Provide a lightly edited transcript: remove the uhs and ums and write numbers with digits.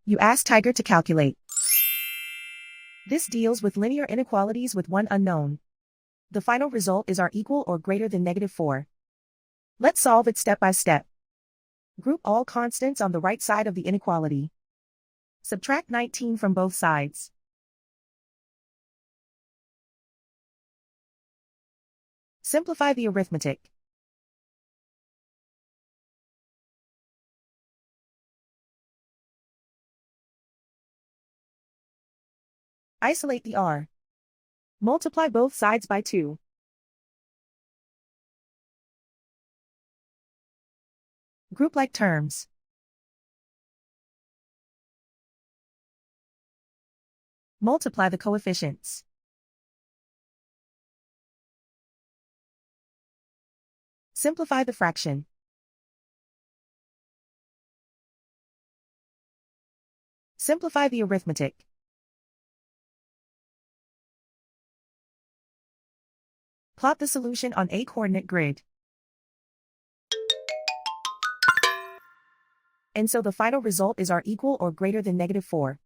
You ask Tiger to calculate. This deals with linear inequalities with one unknown. The final result is r equal or greater than -4. Let's solve it step by step. Group all constants on the right side of the inequality. Subtract 19 from both sides. Simplify the arithmetic. Isolate the r. Multiply both sides by 2. Group like terms. Multiply the coefficients. Simplify the fraction. Simplify the arithmetic. Plot the solution on a coordinate grid. And so the final result is r equal or greater than -4.